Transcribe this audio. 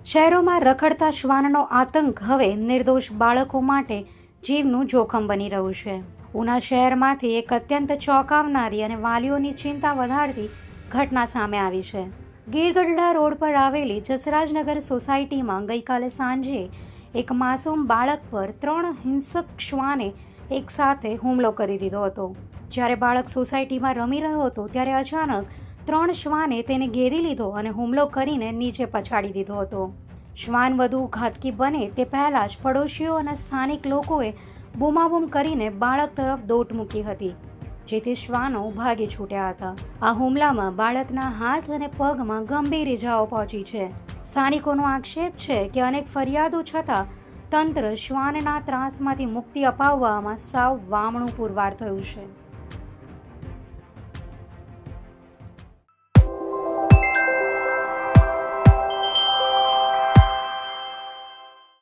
શહેરોમાં રખડતા શ્વાનનો આતંક હવે નિર્દોષ બાળકો માટે જીવનું જોખમ બની રહ્યું છે. ઉના શહેરમાંથી એક અત્યંત ચોંકાવનારી અને વાલીઓની ચિંતા વધારતી ઘટના સામે આવી છે. ગીરગઢડા રોડ પર આવેલી જસરાજનગર સોસાયટીમાં ગઈકાલે સાંજે એક માસૂમ બાળક પર 3 હિંસક શ્વાને એકસાથે હુમલો કરી દીધો હતો. જ્યારે બાળક સોસાયટીમાં રમી રહ્યો હતો ત્યારે અચાનક 3 શ્વાને તેને ઘેરી લીધો અને હુમલો કરીને નીચે પછાડી દીધો હતો. શ્વાન વધુ ઘાતકી બને તે પહેલાં જ પડોશીઓ અને સ્થાનિક લોકોએ બૂમાબૂમ કરીને બાળક તરફ દોટ મૂકી હતી, જેથી શ્વાનો ભાગી છૂટ્યા હતા. આ હુમલામાં બાળકના હાથ અને પગમાં ગંભીર ઇજાઓ પહોંચી છે. સ્થાનિકોનો આક્ષેપ છે કે અનેક ફરિયાદો છતાં તંત્ર શ્વાનના ત્રાસમાંથી મુક્તિ અપાવવામાં સાવ વામણું પુરવાર થયું છે.